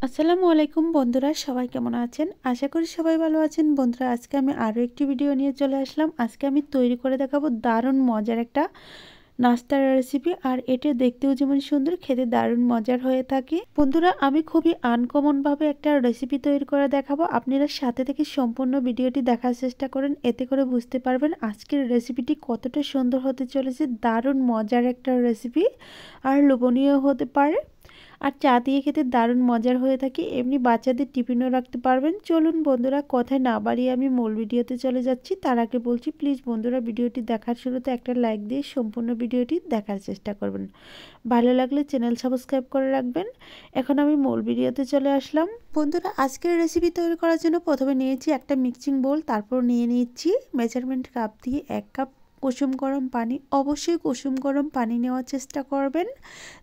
আসসালামু আলাইকুম বন্ধুরা, সবাই কেমন আছেন? আশা করি সবাই ভালো আছেন। বন্ধুরা, আজকে আমি আরও একটি ভিডিও নিয়ে চলে আসলাম। আজকে আমি তৈরি করে দেখাবো দারুণ মজার একটা নাস্তার রেসিপি। আর এটা দেখতেও যেমন সুন্দর, খেতে দারুণ মজার হয়ে থাকে। বন্ধুরা, আমি খুবই আনকমনভাবে একটা রেসিপি তৈরি করে দেখাবো। আপনারা সাথে থেকে সম্পূর্ণ ভিডিওটি দেখার চেষ্টা করেন, এতে করে বুঝতে পারবেন আজকের রেসিপিটি কতটা সুন্দর হতে চলেছে। দারুণ মজার একটা রেসিপি আর লোভনীয় হতে পারে, আর চা দিয়ে খেতে দারুণ মজার হয়ে থাকে। এমনি বাচ্চাদের টিফিনও রাখতে পারবেন। চলুন বন্ধুরা, কথায় না বাড়িয়ে আমি মূল ভিডিওতে চলে যাচ্ছি। তার আগে বলছি, প্লিজ বন্ধুরা, ভিডিওটি দেখার শুরুতে একটা লাইক দিয়ে সম্পূর্ণ ভিডিওটি দেখার চেষ্টা করবেন। ভালো লাগলে চ্যানেল সাবস্ক্রাইব করে রাখবেন। এখন আমি মূল ভিডিওতে চলে আসলাম। বন্ধুরা, আজকের রেসিপি তৈরি করার জন্য প্রথমে নিয়েছি একটা মিক্সিং বোল, তারপর নিয়ে নিচ্ছি মেজারমেন্ট কাপ দিয়ে 1 কাপ কুসুম গরম পানি। অবশ্যই কুসুম গরম পানি নেওয়ার চেষ্টা করবেন।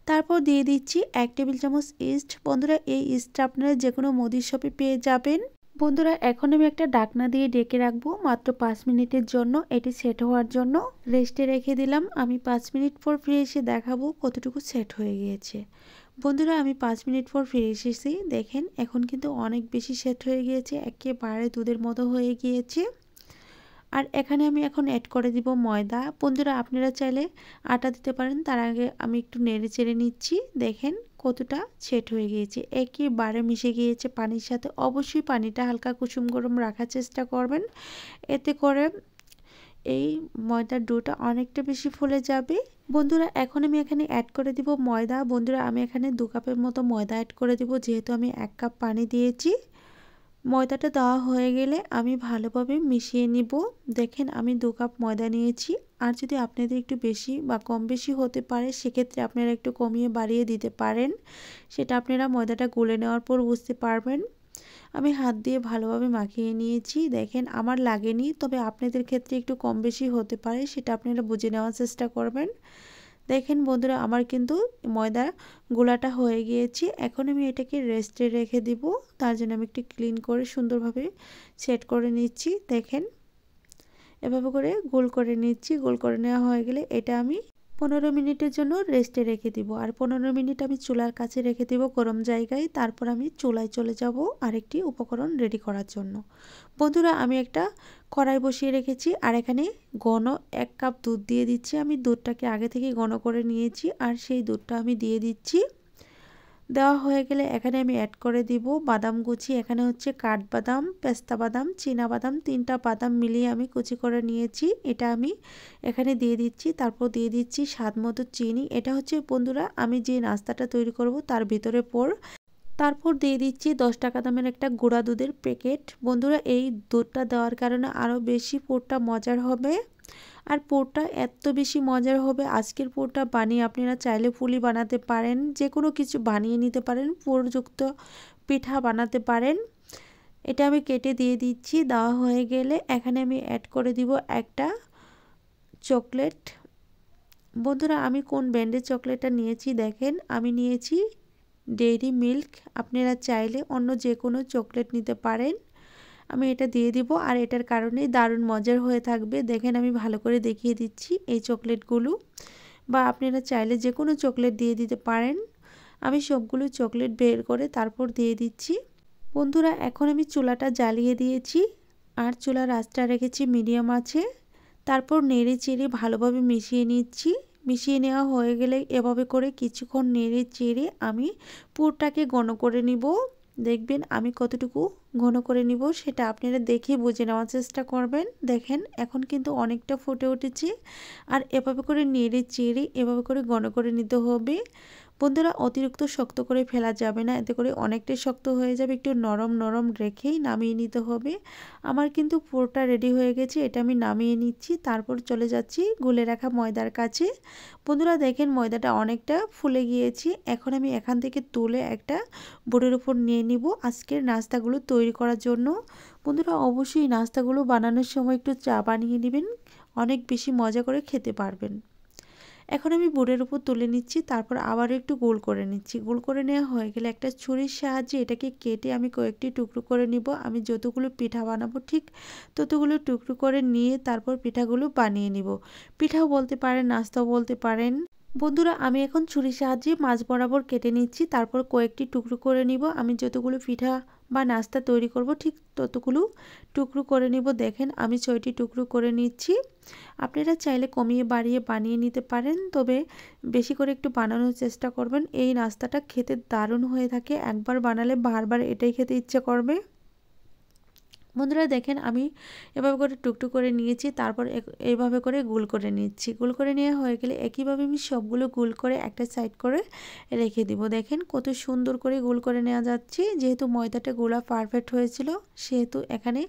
তারপর দিয়ে দিচ্ছি 1 টেবিল চামচ ইস্ট। বন্ধুরা, এই ইস্টটা আপনারা যে কোনো মুদির শপে পেয়ে যাবেন। বন্ধুরা, এখন আমি একটা ঢাকনা দিয়ে ঢেকে রাখবো মাত্র 5 মিনিটের জন্য। এটি সেট হওয়ার জন্য রেস্টে রেখে দিলাম। আমি 5 মিনিট পর ফিরে এসে দেখাবো কতটুকু সেট হয়ে গিয়েছে। বন্ধুরা, আমি 5 মিনিট পর ফিরে এসেছি। দেখেন, এখন কিন্তু অনেক বেশি সেট হয়ে গিয়েছে, একেবারে দুধের মতো হয়ে গিয়েছে। আর এখানে আমি এখন অ্যাড করে দিব ময়দা। বন্ধুরা, আপনারা চাইলে আটা দিতে পারেন। তার আগে আমি একটু নেড়ে চেড়ে নিচ্ছি। দেখেন কতটা সেট হয়ে গিয়েছে, একেবারে মিশে গিয়েছে পানির সাথে। অবশ্যই পানিটা হালকা কুসুম গরম রাখার চেষ্টা করবেন, এতে করে এই ময়দার ডোটা অনেকটা বেশি ফুলে যাবে। বন্ধুরা, এখন আমি এখানে অ্যাড করে দিব ময়দা। বন্ধুরা, আমি এখানে 2 কাপের মতো ময়দা অ্যাড করে দিব, যেহেতু আমি 1 কাপ পানি দিয়েছি। ময়দাটা দেওয়া হয়ে গেলে আমি ভালোভাবে মিশিয়ে নিব। দেখেন, আমি 2 কাপ ময়দা নিয়েছি। আর যদি আপনাদের একটু বেশি বা কম বেশি হতে পারে, সেক্ষেত্রে আপনারা একটু কমিয়ে বাড়িয়ে দিতে পারেন। সেটা আপনারা ময়দাটা গুলে নেওয়ার পর বুঝতে পারবেন। আমি হাত দিয়ে ভালোভাবে মাখিয়ে নিয়েছি। দেখেন, আমার লাগেনি, তবে আপনাদের ক্ষেত্রে একটু কম বেশি হতে পারে, সেটা আপনারা বুঝে নেওয়ার চেষ্টা করবেন। দেখেন বন্ধুরা, আমার কিন্তু ময়দা গোলাটা হয়ে গিয়েছে। এখন আমি এটাকে রেস্টে রেখে দিব। তার জন্য আমি একটু ক্লিন করে সুন্দরভাবে সেট করে নিচ্ছি। দেখেন, এভাবে করে গোল করে নিচ্ছি। গোল করে নেওয়া হয়ে গেলে এটা আমি 15 মিনিটের জন্য রেস্টে রেখে দিব। আর 15 মিনিট আমি চুলার কাছে রেখে দিব গরম জায়গায়। তারপর আমি চুলায় চলে যাব আরেকটি উপকরণ রেডি করার জন্য। বন্ধুরা, আমি একটা কড়াই বসিয়ে রেখেছি, আর এখানে ঘন 1 কাপ দুধ দিয়ে দিচ্ছি। আমি দুধটাকে আগে থেকে ঘন করে নিয়েছি, আর সেই দুধটা আমি দিয়ে দিচ্ছি। দেওয়া হয়ে গেলে এখানে আমি অ্যাড করে দিব বাদাম কুচি। এখানে হচ্ছে কাঠবাদাম, পেস্তা বাদাম, চীনা বাদাম, 3টা বাদাম মিলিয়ে আমি কুচি করে নিয়েছি। এটা আমি এখানে দিয়ে দিচ্ছি। তারপর দিয়ে দিচ্ছি স্বাদ মতো চিনি। এটা হচ্ছে বন্ধুরা, আমি যে নাস্তাটা তৈরি করব তার ভিতরে তারপর দিয়ে দিচ্ছি 10 টাকা দামের একটা গুঁড়া দুধের প্যাকেট। বন্ধুরা, এই দুধটা দেওয়ার কারণে আরও বেশি পুরটা মজার হবে। আর পুরটা এত বেশি মজার হবে, আজকের পুরটা বানিয়ে আপনারা চাইলে পুলি বানাতে পারেন, যে কোনো কিছু বানিয়ে নিতে পারেন, পুরযুক্ত পিঠা বানাতে পারেন। এটা আমি কেটে দিয়ে দিচ্ছি। দেওয়া হয়ে গেলে এখানে আমি অ্যাড করে দিব একটা চকলেট। বন্ধুরা, আমি কোন ব্র্যান্ডের চকলেটটা নিয়েছি দেখেন, আমি নিয়েছি ডেইরি মিল্ক। আপনারা চাইলে অন্য যে কোনো চকলেট নিতে পারেন। আমি এটা দিয়ে দিব, আর এটার কারণেই দারুণ মজার হয়ে থাকবে। দেখেন, আমি ভালো করে দেখিয়ে দিচ্ছি এই চকলেটগুলো, বা আপনারা চাইলে যে কোনো চকলেট দিয়ে দিতে পারেন। আমি সবগুলো চকলেট বের করে তারপর দিয়ে দিচ্ছি। বন্ধুরা, এখন আমি চুলাটা জ্বালিয়ে দিয়েছি, আর চুলার আঁচটা রেখেছি মিডিয়াম আছে। তারপর নেড়ে চেড়ে ভালোভাবে মিশিয়ে নিচ্ছি। মিশিয়ে নেওয়া হয়ে গেলে এভাবে করে কিছুক্ষণ নেড়ে চেড়ে আমি পুরটাকে ঘন করে নিব। দেখবেন আমি কতটুকু ঘন করে নিব সেটা আপনারা দেখে বুঝে নেওয়ার চেষ্টা করবেন। দেখেন, এখন কিন্তু অনেকটা ফুটে উঠেছে। আর এভাবে করে নেড়ে চেড়ে এভাবে করে ঘন করে নিতে হবে। বন্ধুরা, অতিরিক্ত শক্ত করে ফেলা যাবে না, এতে করে অনেকটাই শক্ত হয়ে যাবে। একটু নরম নরম রেখেই নামিয়ে নিতে হবে। আমার কিন্তু পুরোটা রেডি হয়ে গেছে, এটা আমি নামিয়ে নিচ্ছি। তারপর চলে যাচ্ছি গুলে রাখা ময়দার কাছে। বন্ধুরা, দেখেন ময়দাটা অনেকটা ফুলে গিয়েছে। এখন আমি এখান থেকে তুলে একটা বোর্ডের উপর নিয়ে নিব আজকের নাস্তাগুলো তৈরি করার জন্য। বন্ধুরা, অবশ্যই নাস্তাগুলো বানানোর সময় একটু চা বানিয়ে নেবেন, অনেক বেশি মজা করে খেতে পারবেন। এখন আমি বোর্ডের উপর তুলে নিচ্ছি, তারপর আবারও একটু গোল করে নিচ্ছি। গোল করে নেওয়া হয়ে গেলে একটা ছুরির সাহায্যে এটাকে কেটে আমি কয়েকটি টুকরো করে নিব। আমি যতগুলো পিঠা বানাবো ঠিক ততগুলো টুকরো করে নিয়ে তারপর পিঠাগুলো বানিয়ে নিব। পিঠাও বলতে পারেন, নাস্তাও বলতে পারেন। বন্ধুরা আমি এখন ছুরির সাহায্যে মাছ বরাবর কেটে নিচ্ছি, তারপর কয়েকটি টুকরো করে নিব। আমি যতগুলো পিঠা বা নাস্তা তৈরি করব ঠিক ততগুলো টুকরো করে নিব। দেখেন আমি 6টি টুকরো করে নিচ্ছি। আপনারা চাইলে কমিয়ে বাড়িয়ে বানিয়ে নিতে পারেন, তবে বেশি করে একটু বানানোর চেষ্টা করবেন। এই নাস্তাটা খেতে দারুণ হয়ে থাকে, একবার বানালে বারবার এটাই খেতে ইচ্ছে করবে। বন্ধুরা দেখেন আমি এভাবে করে টুকটুক করে নিয়েছি, তারপর এইভাবে করে গোল করে নিচ্ছি। গোল করে নেওয়া হয়ে গেলে একইভাবে আমি সবগুলো গোল করে একটা সাইড করে রেখে দিব। দেখেন কত সুন্দর করে গোল করে নেওয়া যাচ্ছে। যেহেতু ময়দাটা গোলা পারফেক্ট হয়েছিল, সেহেতু এখানে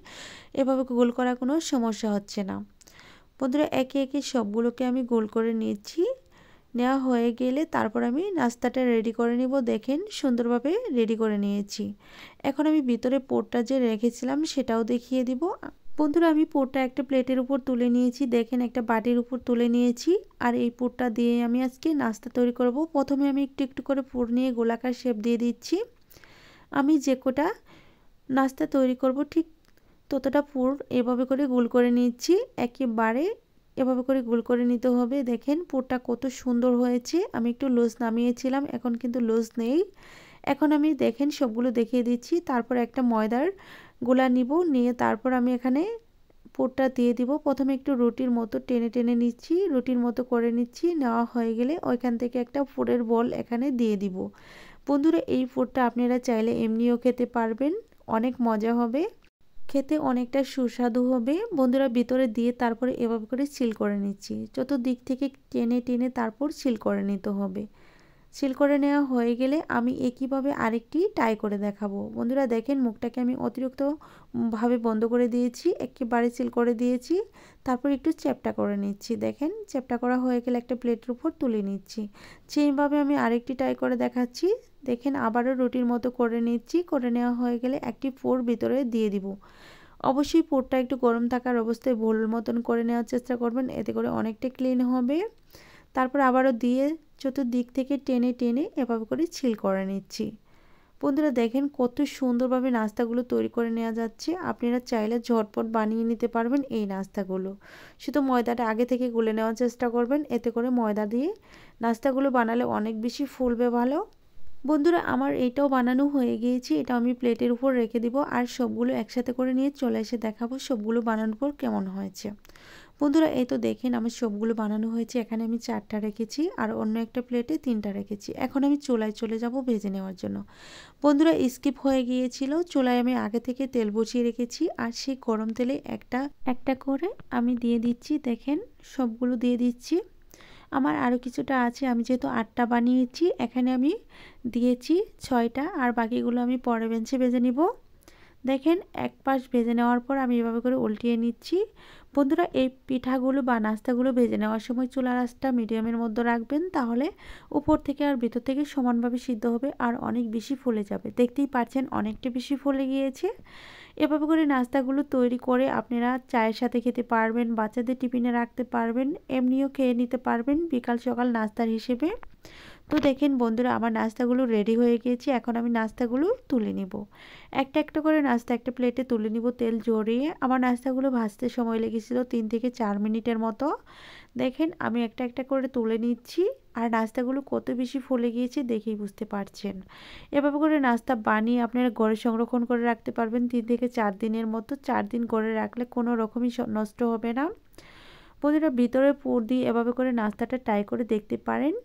এভাবে গোল করা কোনো সমস্যা হচ্ছে না। বন্ধুরা একে একে সবগুলোকে আমি গোল করে নিচ্ছি। নেওয়া হয়ে গেলে তারপর আমি নাস্তাটা রেডি করে নিব। দেখেন সুন্দরভাবে রেডি করে নিয়েছি। এখন আমি ভিতরে পোরটা যে রেখেছিলাম সেটাও দেখিয়ে দিব। বন্ধুরা আমি পোরটা একটা প্লেটের উপর তুলে নিয়েছি, দেখেন একটা বাটির উপর তুলে নিয়েছি। আর এই পোরটা দিয়ে আমি আজকে নাস্তা তৈরি করব। প্রথমে আমি একটু একটু করে পোর নিয়ে গোলাকার শেপ দিয়ে দিচ্ছি। আমি যে কোটা নাস্তা তৈরি করব ঠিক ততটা পোর এভাবে করে গোল করে নিচ্ছি। একেবারে এভাবে করে গোল করে নিতে হবে। দেখেন পোরটা কত সুন্দর হয়েছে। আমি একটু লুজ নামিয়েছিলাম, এখন কিন্তু লুজ নেই। এখন আমি দেখেন সবগুলো দেখিয়ে দিচ্ছি। তারপর একটা ময়দার গোলা নিব, নিয়ে তারপর আমি এখানে পোরটা দিয়ে দিব। প্রথমে একটু রুটির মতো টেনে টেনে নিচ্ছি, রুটির মতো করে নিচ্ছি। নেওয়া হয়ে গেলে ওইখান থেকে একটা পোরের বল এখানে দিয়ে দিব। বন্ধুরা এই পোরটা আপনারা চাইলে এমনিও খেতে পারবেন, অনেক মজা হবে, খেতে অনেকটা সুস্বাদু হবে। বন্ধুরা ভিতরে দিয়ে তারপরে এভাবে করে সিল করে নিচ্ছি। চতুর্দিক থেকে টেনে টেনে তারপর সিল করে নিতে হবে। সিল করে নেওয়া হয়ে গেলে আমি একইভাবে আরেকটি টাই করে দেখাবো। বন্ধুরা দেখেন মুখটাকে আমি অতিরিক্ত ভাবে বন্ধ করে দিয়েছি, একেবারে সিল করে দিয়েছি। তারপর একটু চ্যাপটা করে নিচ্ছি। দেখেন চ্যাপটা করা হয়ে গেলে একটা প্লেটের উপর তুলে নিচ্ছি। সেইভাবে আমি আরেকটি টাই করে দেখাচ্ছি। দেখেন আবারও রুটির মতো করে নিচ্ছি। করে নেওয়া হয়ে গেলে একটি পোর ভিতরে দিয়ে দিব। অবশ্যই পোরটা একটু গরম থাকার অবস্থায় বোল মতন করে নেওয়ার চেষ্টা করবেন, এতে করে অনেকটা ক্লিন হবে। তারপর আবারও দিয়ে চতুর্দিক থেকে টেনে টেনে এভাবে করে ছিল করে নিচ্ছি। বন্ধুরা দেখেন কত সুন্দরভাবে নাস্তাগুলো তৈরি করে নেওয়া যাচ্ছে। আপনারা চাইলে ঝটপট বানিয়ে নিতে পারবেন এই নাস্তাগুলো। শুধু ময়দাটা আগে থেকে গুলে নেওয়ার চেষ্টা করবেন, এতে করে ময়দা দিয়ে নাস্তাগুলো বানালে অনেক বেশি ফুলবে ভালো। বন্ধুরা আমার এইটাও বানানো হয়ে গিয়েছে, এটা আমি প্লেটের উপর রেখে দিব। আর সবগুলো একসাথে করে নিয়ে চলে এসে দেখাবো সবগুলো বানানোর পর কেমন হয়েছে। বন্ধুরা এই তো দেখেন আমার সবগুলো বানানো হয়েছে। এখানে আমি 4টা রেখেছি আর অন্য একটা প্লেটে 3টা রেখেছি। এখন আমি চুলায় চলে যাব ভেজে নেওয়ার জন্য। বন্ধুরা স্কিপ হয়ে গিয়েছিল, চুলায় আমি আগে থেকে তেল বসিয়ে রেখেছি আর সেই গরম তেলে একটা একটা করে আমি দিয়ে দিচ্ছি। দেখেন সবগুলো দিয়ে দিচ্ছি। আমার আরও কিছুটা আছে, আমি যেহেতু 8টা বানিয়েছি এখানে আমি দিয়েছি 6টা, আর বাকিগুলো আমি পরে বেঞ্চে ভেজে নিব। দেখেন এক পাশ ভেজে নেওয়ার পর আমি এভাবে করে উল্টিয়ে নিচ্ছি। বন্ধুরা এই পিঠাগুলো বা নাস্তাগুলো ভেজে নেওয়ার সময় চুলার আঁচটা মিডিয়ামের মধ্যে রাখবেন, তাহলে উপর থেকে আর ভিতর থেকে সমানভাবে সিদ্ধ হবে আর অনেক বেশি ফুলে যাবে। দেখতেই পাচ্ছেন অনেকটা বেশি ফুলে গিয়েছে। এভাবে করে নাস্তাগুলো তৈরি করে আপনারা চায়ের সাথে খেতে পারবেন, বাচ্চাদের টিফিনে রাখতে পারবেন, এমনিও খেয়ে নিতে পারবেন বিকাল সকাল নাস্তার হিসেবে। তো দেখেন বন্ধুরা আমার নাস্তাগুলো রেডি হয়ে গিয়েছে। এখন আমি নাস্তাগুলো তুলে নিব। একটা একটা করে নাস্তা একটা প্লেটে তুলে নিব তেল জড়িয়ে। আমার নাস্তাগুলো ভাজতে সময় লেগেছিল 3 থেকে 4 মিনিটের মতো। দেখেন আমি একটা একটা করে তুলে নিচ্ছি। আর নাস্তাগুলো কত বেশি ফুলে গিয়েছে দেখেই বুঝতে পারছেন। এভাবে করে নাস্তা বানিয়ে আপনারা ঘরে সংরক্ষণ করে রাখতে পারবেন 3 থেকে 4 দিনের মতো। 4 দিন করে রাখলে কোনো রকমই নষ্ট হবে না। বন্ধুরা ভিতরে পুর দিয়ে এভাবে করে নাস্তাটা ট্রাই করে দেখতে পারেন।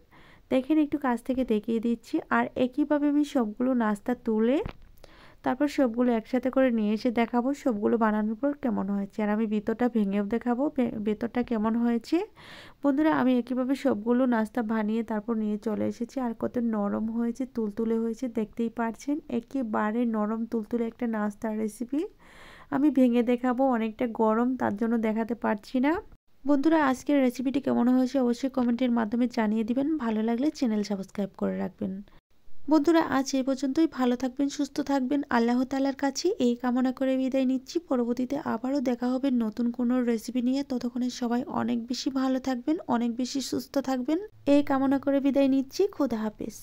দেখেন একটু কাছ থেকে দেখিয়ে দিচ্ছি। আর একইভাবে আমি সবগুলো নাস্তা তুলে তারপর সবগুলো একসাথে করে নিয়ে এসে দেখাবো সবগুলো বানানোর পর কেমন হয়েছে। আর আমি ভিতরটা ভেঙেও দেখাবো ভেতরটা কেমন হয়েছে। বন্ধুরা আমি একইভাবে সবগুলো নাস্তা বানিয়ে তারপর নিয়ে চলে এসেছি। আর কত নরম হয়েছে, তুলতুলে হয়েছে দেখতেই পারছেন। একেবারে নরম তুলতুলে একটা নাস্তার রেসিপি। আমি ভেঙে দেখাবো, অনেকটা গরম তার জন্য দেখাতে পারছি না। বন্ধুরা আজকের রেসিপিটি কেমন হয়েছে অবশ্যই কমেন্টের মাধ্যমে জানিয়ে দিবেন। ভালো লাগলে চ্যানেল সাবস্ক্রাইব করে রাখবেন। বন্ধুরা আজ এই পর্যন্তই। ভালো থাকবেন, সুস্থ থাকবেন। আল্লাহ তাআলার কাছে এই কামনা করে বিদায় নিচ্ছি। পরবর্তীতে আবারও দেখা হবে নতুন কোনো রেসিপি নিয়ে। ততক্ষণে সবাই অনেক বেশি ভালো থাকবেন, অনেক বেশি সুস্থ থাকবেন এই কামনা করে বিদায় নিচ্ছি। খোদা হাফেজ।